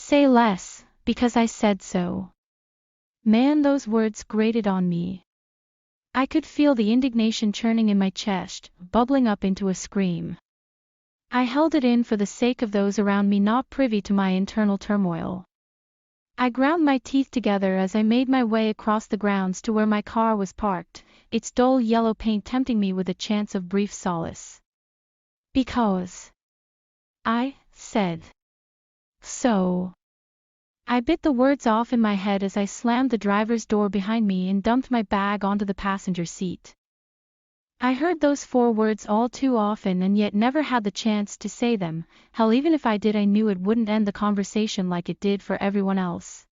Say less, because I said so. Man, those words grated on me. I could feel the indignation churning in my chest, bubbling up into a scream. I held it in for the sake of those around me not privy to my internal turmoil. I ground my teeth together as I made my way across the grounds to where my car was parked, its dull yellow paint tempting me with a chance of brief solace. Because I said so. I bit the words off in my head as I slammed the driver's door behind me and dumped my bag onto the passenger seat. I heard those 4 words all too often and yet never had the chance to say them. Hell, even if I did, I knew it wouldn't end the conversation like it did for everyone else.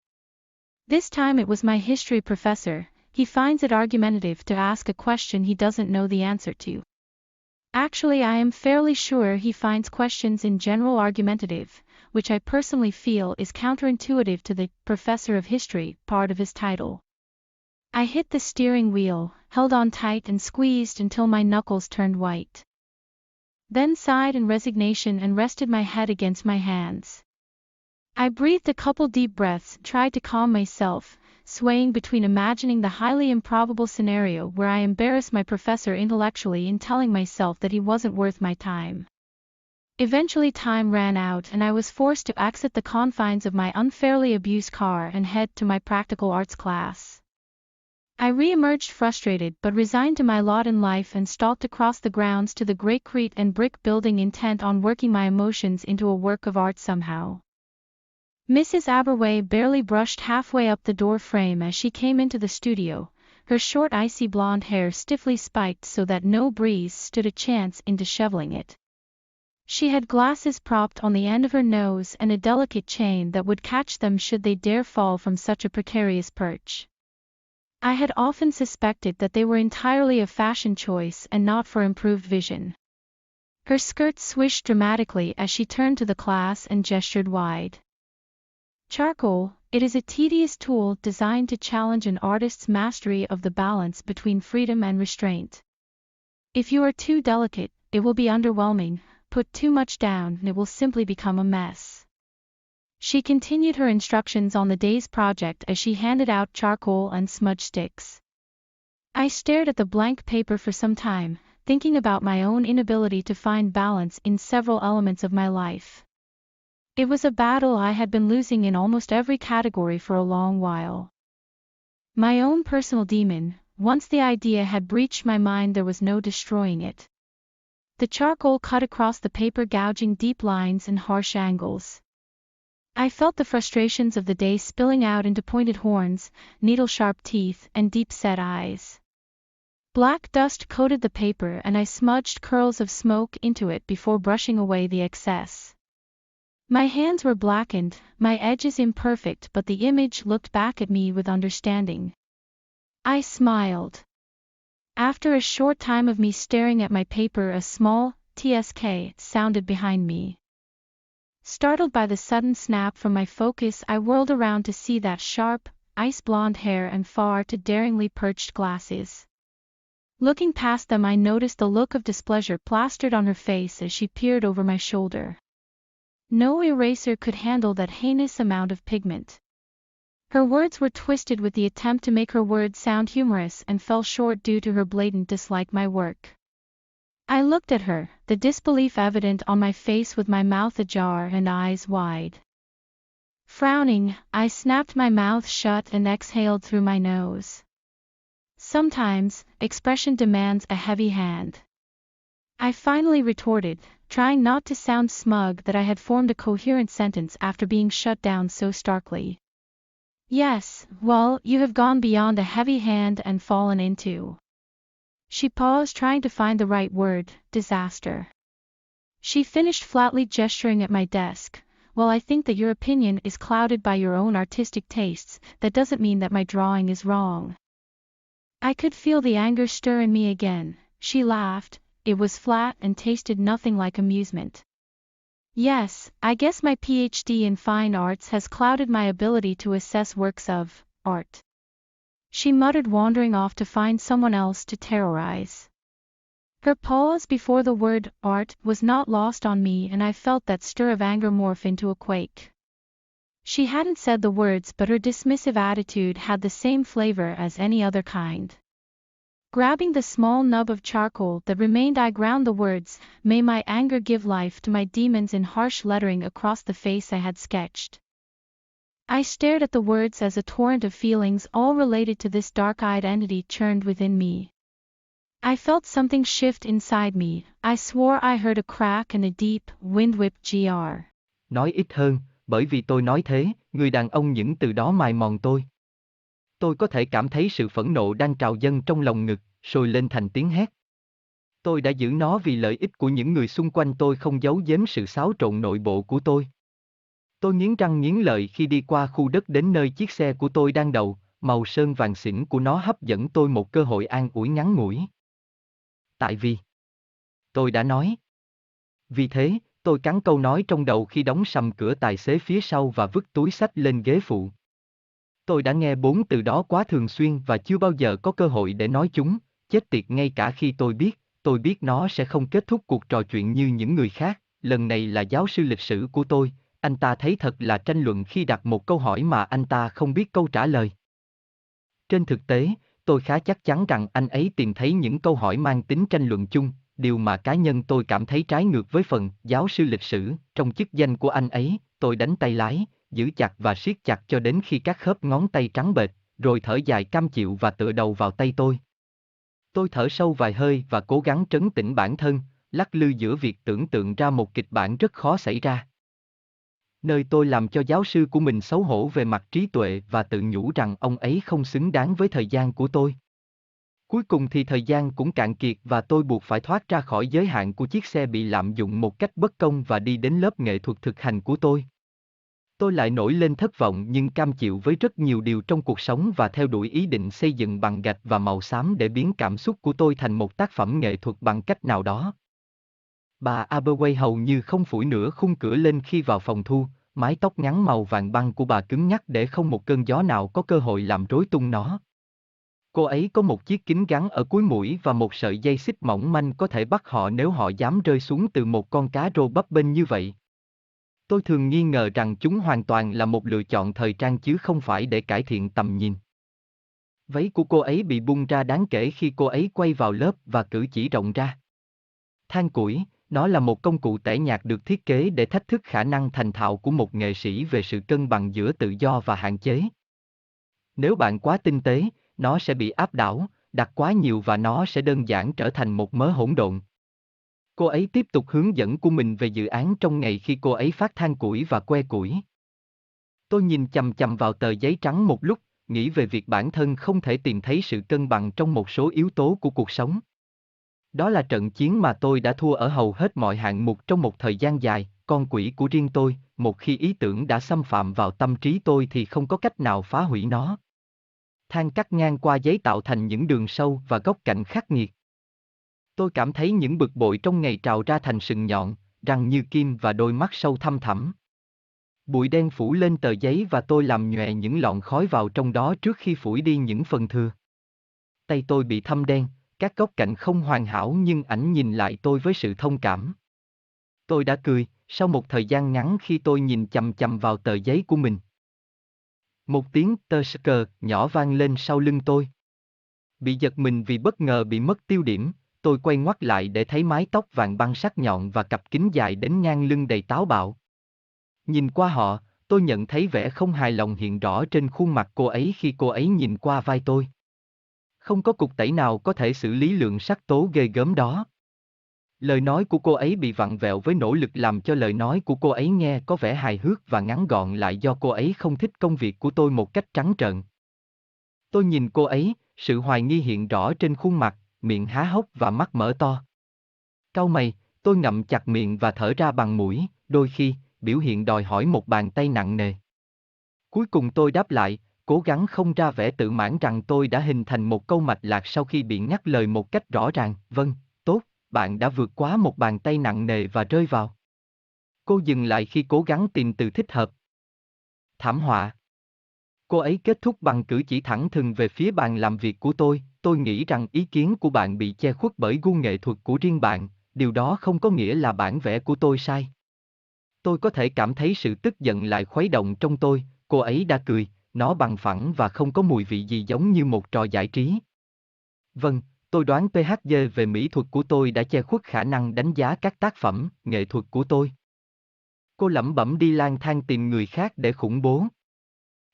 This time it was my history professor. He finds it argumentative to ask a question he doesn't know the answer to. Actually, I am fairly sure he finds questions in general argumentative, which I personally feel is counterintuitive to the professor of history part of his title. I hit the steering wheel, held on tight and squeezed until my knuckles turned white. Then sighed in resignation and rested my head against my hands. I breathed a couple deep breaths, tried to calm myself, swaying between imagining the highly improbable scenario where I embarrass my professor intellectually and telling myself that he wasn't worth my time. Eventually time ran out and I was forced to exit the confines of my unfairly abused car and head to my practical arts class. I re-emerged frustrated but resigned to my lot in life and stalked across the grounds to the great concrete and brick building, intent on working my emotions into a work of art somehow. Mrs. Aberway barely brushed halfway up the door frame as she came into the studio, her short icy blonde hair stiffly spiked so that no breeze stood a chance in disheveling it. She had glasses propped on the end of her nose and a delicate chain that would catch them should they dare fall from such a precarious perch. I had often suspected that they were entirely a fashion choice and not for improved vision. Her skirt swished dramatically as she turned to the class and gestured wide. Charcoal, it is a tedious tool designed to challenge an artist's mastery of the balance between freedom and restraint. If you are too delicate, it will be underwhelming. Put too much down and it will simply become a mess. She continued her instructions on the day's project as she handed out charcoal and smudge sticks. I stared at the blank paper for some time, thinking about my own inability to find balance in several elements of my life. It was a battle I had been losing in almost every category for a long while. My own personal demon, once the idea had breached my mind, there was no destroying it. The charcoal cut across the paper, gouging deep lines and harsh angles. I felt the frustrations of the day spilling out into pointed horns, needle-sharp teeth, and deep-set eyes. Black dust coated the paper and I smudged curls of smoke into it before brushing away the excess. My hands were blackened, my edges imperfect, but the image looked back at me with understanding. I smiled. After a short time of me staring at my paper, a small "tsk" sounded behind me. Startled by the sudden snap from my focus, I whirled around to see that sharp, ice-blonde hair and far too daringly perched glasses. Looking past them, I noticed the look of displeasure plastered on her face as she peered over my shoulder. No eraser could handle that heinous amount of pigment. Her words were twisted with the attempt to make her words sound humorous and fell short due to her blatant dislike my work. I looked at her, the disbelief evident on my face, with my mouth ajar and eyes wide. Frowning, I snapped my mouth shut and exhaled through my nose. Sometimes, expression demands a heavy hand. I finally retorted, trying not to sound smug that I had formed a coherent sentence after being shut down so starkly. Yes, well, you have gone beyond a heavy hand and fallen into. She paused, trying to find the right word. Disaster. She finished flatly, gesturing at my desk. Well, I think that your opinion is clouded by your own artistic tastes. That doesn't mean that my drawing is wrong. I could feel the anger stir in me again. She laughed. It was flat and tasted nothing like amusement. Yes, I guess my PhD in fine arts has clouded my ability to assess works of art. She muttered, wandering off to find someone else to terrorize. Her pause before the word art was not lost on me, and I felt that stir of anger morph into a quake. She hadn't said the words, but her dismissive attitude had the same flavor as any other kind. Grabbing the small nub of charcoal that remained, I ground the words, "May my anger give life to my demons," in harsh lettering across the face I had sketched. I stared at the words as a torrent of feelings all related to this dark-eyed entity churned within me. I felt something shift inside me. I swore I heard a crack and a deep, wind-whipped gr. Nói ít hơn, bởi vì tôi nói thế, người đàn ông những từ đó mài mòn tôi. Tôi có thể cảm thấy sự phẫn nộ đang trào dâng trong lòng ngực, sôi lên thành tiếng hét. Tôi đã giữ nó vì lợi ích của những người xung quanh tôi, không giấu giếm sự xáo trộn nội bộ của tôi. Tôi nghiến răng nghiến lợi khi đi qua khu đất đến nơi chiếc xe của tôi đang đậu, màu sơn vàng xỉn của nó hấp dẫn tôi một cơ hội an ủi ngắn ngủi. Tại vì tôi đã nói. Vì thế, tôi cắn câu nói trong đầu khi đóng sầm cửa tài xế phía sau và vứt túi xách lên ghế phụ. Tôi đã nghe 4 từ đó quá thường xuyên và chưa bao giờ có cơ hội để nói chúng, chết tiệt, ngay cả khi tôi biết nó sẽ không kết thúc cuộc trò chuyện như những người khác. Lần này là giáo sư lịch sử của tôi, anh ta thấy thật là tranh luận khi đặt một câu hỏi mà anh ta không biết câu trả lời. Trên thực tế, tôi khá chắc chắn rằng anh ấy tìm thấy những câu hỏi mang tính tranh luận chung, điều mà cá nhân tôi cảm thấy trái ngược với phần giáo sư lịch sử. Trong chức danh của anh ấy, tôi đánh tay lái, giữ chặt và siết chặt cho đến khi các khớp ngón tay trắng bệch, rồi thở dài cam chịu và tựa đầu vào tay tôi. Tôi thở sâu vài hơi và cố gắng trấn tĩnh bản thân, lắc lư giữa việc tưởng tượng ra một kịch bản rất khó xảy ra, nơi tôi làm cho giáo sư của mình xấu hổ về mặt trí tuệ và tự nhủ rằng ông ấy không xứng đáng với thời gian của tôi. Cuối cùng thì thời gian cũng cạn kiệt và tôi buộc phải thoát ra khỏi giới hạn của chiếc xe bị lạm dụng một cách bất công và đi đến lớp nghệ thuật thực hành của tôi. Tôi lại nổi lên thất vọng nhưng cam chịu với rất nhiều điều trong cuộc sống và theo đuổi ý định xây dựng bằng gạch và màu xám để biến cảm xúc của tôi thành một tác phẩm nghệ thuật bằng cách nào đó. Bà Aberway hầu như không phủi nửa khung cửa lên khi vào phòng thu, mái tóc ngắn màu vàng băng của bà cứng nhắc để không một cơn gió nào có cơ hội làm rối tung nó. Cô ấy có một chiếc kính gắn ở cuối mũi và một sợi dây xích mỏng manh có thể bắt họ nếu họ dám rơi xuống từ một con cá rô bấp bênh như vậy. Tôi thường nghi ngờ rằng chúng hoàn toàn là một lựa chọn thời trang chứ không phải để cải thiện tầm nhìn. Váy của cô ấy bị bung ra đáng kể khi cô ấy quay vào lớp và cử chỉ rộng ra. Than củi, nó là một công cụ tẻ nhạt được thiết kế để thách thức khả năng thành thạo của một nghệ sĩ về sự cân bằng giữa tự do và hạn chế. Nếu bạn quá tinh tế, nó sẽ bị áp đảo, đặt quá nhiều và nó sẽ đơn giản trở thành một mớ hỗn độn. Cô ấy tiếp tục hướng dẫn của mình về dự án trong ngày khi cô ấy phát than củi và que củi. Tôi nhìn chằm chằm vào tờ giấy trắng một lúc, nghĩ về việc bản thân không thể tìm thấy sự cân bằng trong một số yếu tố của cuộc sống. Đó là trận chiến mà tôi đã thua ở hầu hết mọi hạng mục trong một thời gian dài, con quỷ của riêng tôi, một khi ý tưởng đã xâm phạm vào tâm trí tôi thì không có cách nào phá hủy nó. Than cắt ngang qua giấy tạo thành những đường sâu và góc cạnh khắc nghiệt. Tôi cảm thấy những bực bội trong ngày trào ra thành sừng nhọn, răng như kim và đôi mắt sâu thăm thẳm. Bụi đen phủ lên tờ giấy và tôi làm nhòe những lọn khói vào trong đó trước khi phủi đi những phần thừa. Tay tôi bị thâm đen, các góc cạnh không hoàn hảo nhưng ảnh nhìn lại tôi với sự thông cảm. Tôi đã cười, sau một thời gian ngắn khi tôi nhìn chằm chằm vào tờ giấy của mình. Một tiếng tơ sờ nhỏ vang lên sau lưng tôi. Bị giật mình vì bất ngờ bị mất tiêu điểm, tôi quay ngoắt lại để thấy mái tóc vàng băng sắc nhọn và cặp kính dài đến ngang lưng đầy táo bạo. Nhìn qua họ, tôi nhận thấy vẻ không hài lòng hiện rõ trên khuôn mặt cô ấy khi cô ấy nhìn qua vai tôi. Không có cục tẩy nào có thể xử lý lượng sắc tố ghê gớm đó. Lời nói của cô ấy bị vặn vẹo với nỗ lực làm cho lời nói của cô ấy nghe có vẻ hài hước và ngắn gọn lại do cô ấy không thích công việc của tôi một cách trắng trợn. Tôi nhìn cô ấy, sự hoài nghi hiện rõ trên khuôn mặt, miệng há hốc và mắt mở to. Cau mày, tôi ngậm chặt miệng và thở ra bằng mũi, đôi khi, biểu hiện đòi hỏi một bàn tay nặng nề. Cuối cùng tôi đáp lại, cố gắng không ra vẻ tự mãn rằng tôi đã hình thành một câu mạch lạc sau khi bị ngắt lời một cách rõ ràng. Vâng, tốt, bạn đã vượt qua một bàn tay nặng nề và rơi vào. Cô dừng lại khi cố gắng tìm từ thích hợp. Thảm họa. Cô ấy kết thúc bằng cử chỉ thẳng thừng về phía bàn làm việc của tôi nghĩ rằng ý kiến của bạn bị che khuất bởi gu nghệ thuật của riêng bạn, điều đó không có nghĩa là bản vẽ của tôi sai. Tôi có thể cảm thấy sự tức giận lại khuấy động trong tôi, cô ấy đã cười, nó bằng phẳng và không có mùi vị gì giống như một trò giải trí. Vâng, tôi đoán PhD về mỹ thuật của tôi đã che khuất khả năng đánh giá các tác phẩm, nghệ thuật của tôi. Cô lẩm bẩm đi lang thang tìm người khác để khủng bố.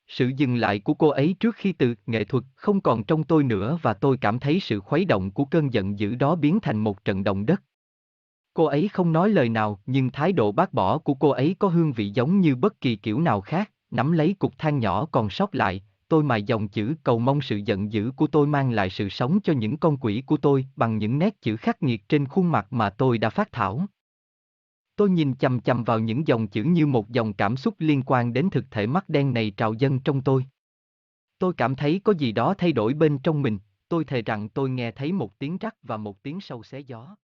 Sự dừng lại của cô ấy trước khi từ nghệ thuật không còn trong tôi nữa và tôi cảm thấy sự khuấy động của cơn giận dữ đó biến thành một trận động đất. Cô ấy không nói lời nào nhưng thái độ bác bỏ của cô ấy có hương vị giống như bất kỳ kiểu nào khác, nắm lấy cục than nhỏ còn sót lại, tôi mài dòng chữ cầu mong sự giận dữ của tôi mang lại sự sống cho những con quỷ của tôi bằng những nét chữ khắc nghiệt trên khuôn mặt mà tôi đã phác thảo. Tôi nhìn chằm chằm vào những dòng chữ như một dòng cảm xúc liên quan đến thực thể mắt đen này trào dâng trong tôi. Tôi cảm thấy có gì đó thay đổi bên trong mình, tôi thề rằng tôi nghe thấy một tiếng rắc và một tiếng sâu xé gió.